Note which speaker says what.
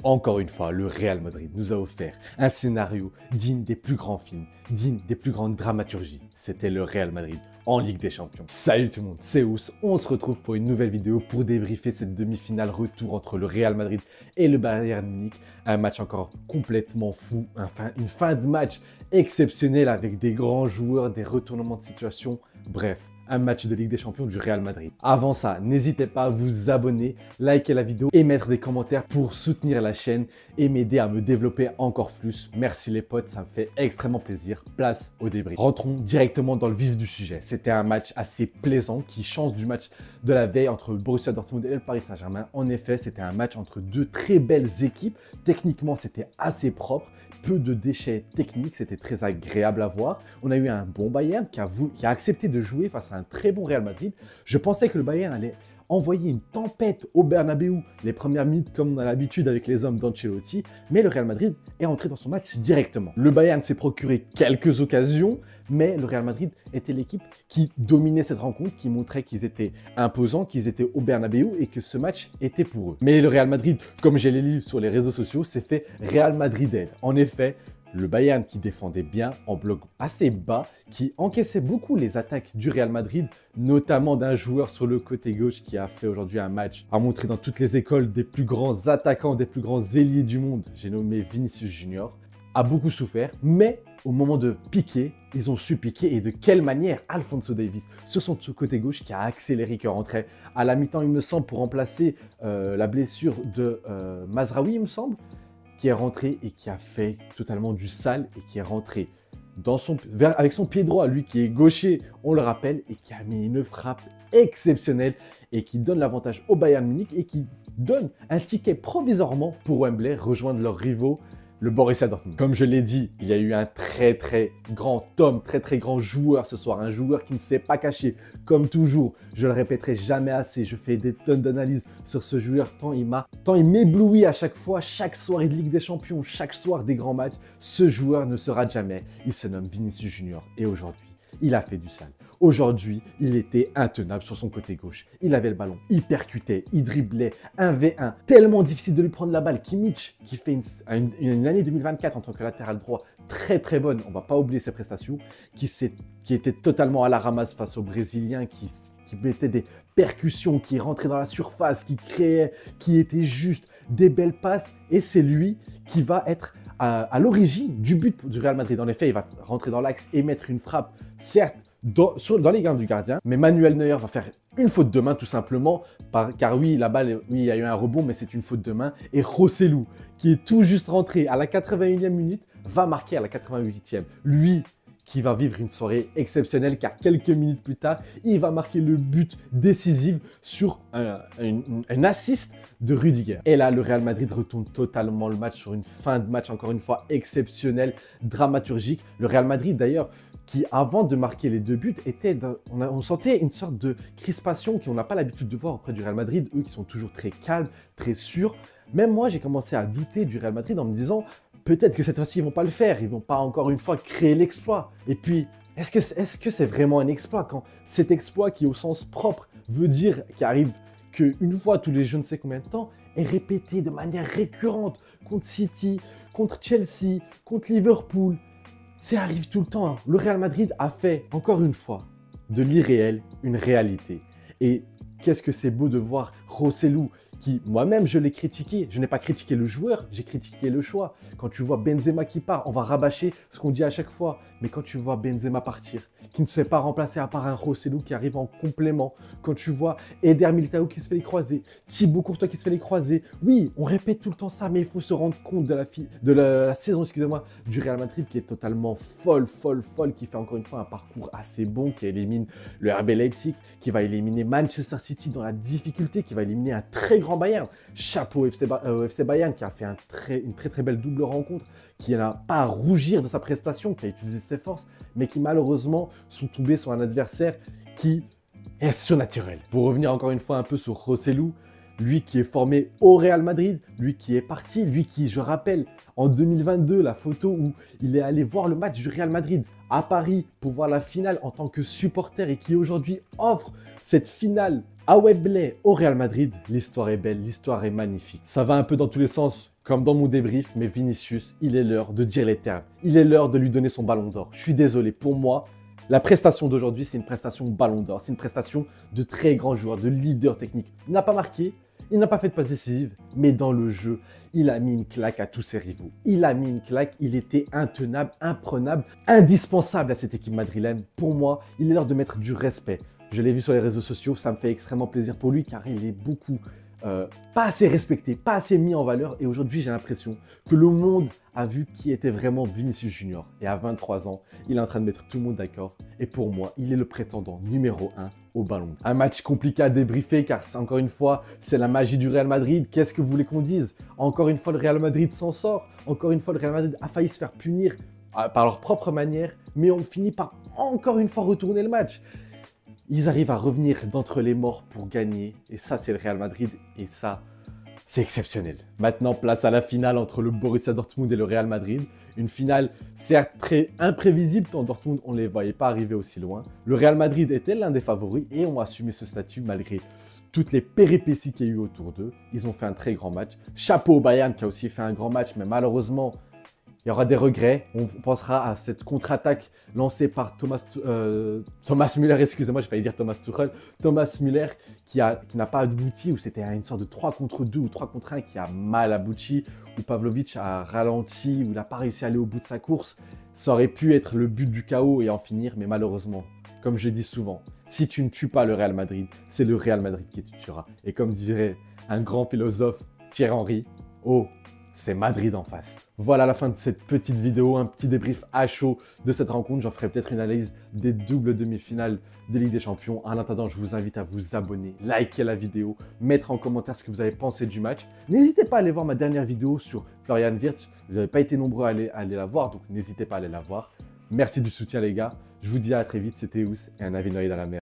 Speaker 1: Encore une fois, le Real Madrid nous a offert un scénario digne des plus grands films, digne des plus grandes dramaturgies. C'était le Real Madrid en Ligue des Champions. Salut tout le monde, c'est Ous. On se retrouve pour une nouvelle vidéo pour débriefer cette demi-finale retour entre le Real Madrid et le Bayern Munich. Un match encore complètement fou, une fin de match exceptionnelle avec des grands joueurs, des retournements de situation, bref. Un match de Ligue des Champions du Real Madrid. Avant ça, n'hésitez pas à vous abonner, liker la vidéo et mettre des commentaires pour soutenir la chaîne et m'aider à me développer encore plus. Merci les potes, ça me fait extrêmement plaisir. Place au débrief. Rentrons directement dans le vif du sujet. C'était un match assez plaisant qui change du match de la veille entre le Borussia Dortmund et le Paris Saint-Germain. En effet, c'était un match entre deux très belles équipes. Techniquement, c'était assez propre. Peu de déchets techniques, c'était très agréable à voir. On a eu un bon Bayern qui a accepté de jouer face à un très bon Real Madrid. Je pensais que le Bayern allait envoyer une tempête au Bernabéu les premières minutes comme on a l'habitude avec les hommes d'Ancelotti, mais le Real Madrid est entré dans son match directement. Le Bayern s'est procuré quelques occasions, mais le Real Madrid était l'équipe qui dominait cette rencontre, qui montrait qu'ils étaient imposants, qu'ils étaient au Bernabéu et que ce match était pour eux. Mais le Real Madrid, comme je l'ai lu sur les réseaux sociaux, s'est fait Real Madrid-aide. En effet, le Bayern qui défendait bien en bloc assez bas, qui encaissait beaucoup les attaques du Real Madrid, notamment d'un joueur sur le côté gauche qui a fait aujourd'hui un match, a montré dans toutes les écoles des plus grands attaquants, des plus grands ailiers du monde, j'ai nommé Vinicius Junior, a beaucoup souffert, mais au moment de piquer, ils ont su piquer et de quelle manière Alphonso Davies sur son côté gauche qui a accéléré, qui rentrait à la mi-temps il me semble pour remplacer la blessure de Mazraoui il me semble, qui est rentré et qui a fait totalement du sale et qui est rentré avec son pied droit, lui qui est gaucher, on le rappelle, et qui a mis une frappe exceptionnelle et qui donne l'avantage au Bayern Munich et qui donne un ticket provisoirement pour Wembley rejoindre leurs rivaux, le Borussia Dortmund. Comme je l'ai dit, il y a eu un très grand homme, très grand joueur ce soir, un joueur qui ne s'est pas caché, comme toujours. Je le répéterai jamais assez, je fais des tonnes d'analyses sur ce joueur, tant il m'éblouit à chaque fois, chaque soirée de Ligue des Champions, chaque soir des grands matchs. Ce joueur ne sera jamais, il se nomme Vinicius Junior et aujourd'hui, il a fait du sale. Aujourd'hui, il était intenable sur son côté gauche. Il avait le ballon, il percutait, il driblait, 1v1. Tellement difficile de lui prendre la balle. Kimmich, qui fait une année 2024 en tant que latéral droit très bonne, on ne va pas oublier ses prestations, qui était totalement à la ramasse face aux Brésiliens, qui mettait des percussions, qui rentrait dans la surface, qui créait, qui était juste des belles passes. Et c'est lui qui va être à l'origine du but du Real Madrid. En effet, il va rentrer dans l'axe et mettre une frappe, certes, dans les gains du gardien, mais Manuel Neuer va faire une faute de main tout simplement, car oui, la balle, oui, il y a eu un rebond, mais c'est une faute de main. Et Joselu, qui est tout juste rentré à la 81e minute, va marquer à la 88e. Lui, qui va vivre une soirée exceptionnelle, car quelques minutes plus tard, il va marquer le but décisif sur un assist de Rudiger. Et là, le Real Madrid retourne totalement le match sur une fin de match, encore une fois, exceptionnelle, dramaturgique. Le Real Madrid, d'ailleurs, qui avant de marquer les deux buts, on sentait une sorte de crispation qu'on n'a pas l'habitude de voir auprès du Real Madrid, eux qui sont toujours très calmes, très sûrs. Même moi, j'ai commencé à douter du Real Madrid en me disant, peut-être que cette fois-ci, ils ne vont pas le faire, ils ne vont pas encore une fois créer l'exploit. Et puis, est-ce que c'est vraiment un exploit quand cet exploit qui, au sens propre, veut dire qu'il arrive qu'une fois tous les je ne sais combien de temps, est répété de manière récurrente contre City, contre Chelsea, contre Liverpool. Ça arrive tout le temps. Hein. Le Real Madrid a fait, encore une fois, de l'irréel une réalité. Et qu'est-ce que c'est beau de voir Joselu, qui, moi-même, je l'ai critiqué. Je n'ai pas critiqué le joueur, j'ai critiqué le choix. Quand tu vois Benzema qui part, on va rabâcher ce qu'on dit à chaque fois. Mais quand tu vois Benzema partir, qui ne se fait pas remplacer à part un Joselu qui arrive en complément, quand tu vois Eder Militao qui se fait les croiser, Thibaut Courtois qui se fait les croiser, oui, on répète tout le temps ça, mais il faut se rendre compte de la saison, excusez-moi, du Real Madrid qui est totalement folle, qui fait encore une fois un parcours assez bon, qui élimine le RB Leipzig, qui va éliminer Manchester City dans la difficulté, qui va éliminer un très grand Bayern. Chapeau au FC Bayern qui a fait une très belle double rencontre, qui n'a pas à rougir de sa prestation, qui a utilisé ses forces, mais qui malheureusement sont tombés sur un adversaire qui est surnaturel. Pour revenir encore une fois un peu sur Joselu, lui qui est formé au Real Madrid, lui qui est parti, lui qui, je rappelle, en 2022, la photo où il est allé voir le match du Real Madrid à Paris pour voir la finale en tant que supporter et qui aujourd'hui offre cette finale À Wembley, au Real Madrid, l'histoire est belle, l'histoire est magnifique. Ça va un peu dans tous les sens, comme dans mon débrief, mais Vinicius, il est l'heure de dire les termes. Il est l'heure de lui donner son ballon d'or. Je suis désolé, pour moi, la prestation d'aujourd'hui, c'est une prestation ballon d'or. C'est une prestation de très grand joueur, de leader technique. Il n'a pas marqué, il n'a pas fait de passe décisive, mais dans le jeu, il a mis une claque à tous ses rivaux. Il a mis une claque, il était intenable, imprenable, indispensable à cette équipe madrilène. Pour moi, il est l'heure de mettre du respect. Je l'ai vu sur les réseaux sociaux, ça me fait extrêmement plaisir pour lui car il est beaucoup pas assez respecté, pas assez mis en valeur. Et aujourd'hui, j'ai l'impression que le monde a vu qui était vraiment Vinicius Junior. Et à 23 ans, il est en train de mettre tout le monde d'accord. Et pour moi, il est le prétendant numéro 1 au ballon. Un match compliqué à débriefer car encore une fois, c'est la magie du Real Madrid. Qu'est-ce que vous voulez qu'on dise? Encore une fois, le Real Madrid s'en sort. Encore une fois, le Real Madrid a failli se faire punir par leur propre manière. Mais on finit par encore une fois retourner le match. Ils arrivent à revenir d'entre les morts pour gagner. Et ça, c'est le Real Madrid. Et ça, c'est exceptionnel. Maintenant, place à la finale entre le Borussia Dortmund et le Real Madrid. Une finale certes très imprévisible, tant Dortmund, on ne les voyait pas arriver aussi loin. Le Real Madrid était l'un des favoris et ont assumé ce statut malgré toutes les péripéties qu'il y a eu autour d'eux. Ils ont fait un très grand match. Chapeau au Bayern qui a aussi fait un grand match, mais malheureusement, il y aura des regrets. On pensera à cette contre-attaque lancée par Thomas Müller, excusez-moi, j'ai failli dire Thomas Tuchel. Thomas Müller qui n'a pas abouti, où c'était une sorte de 3 contre 2 ou 3 contre 1 qui a mal abouti, où Pavlovic a ralenti, où il n'a pas réussi à aller au bout de sa course. Ça aurait pu être le but du chaos et en finir, mais malheureusement, comme je dis souvent, si tu ne tues pas le Real Madrid, c'est le Real Madrid qui te tuera. Et comme dirait un grand philosophe, Thierry Henry, oh, c'est Madrid en face. Voilà la fin de cette petite vidéo, un petit débrief à chaud de cette rencontre. J'en ferai peut-être une analyse des doubles demi-finales de Ligue des Champions. En attendant, je vous invite à vous abonner, liker la vidéo, mettre en commentaire ce que vous avez pensé du match. N'hésitez pas à aller voir ma dernière vidéo sur Florian Wirtz. Vous n'avez pas été nombreux à aller la voir, donc n'hésitez pas à aller la voir. Merci du soutien les gars. Je vous dis à très vite, c'était Ous et un avis noyé dans la mer.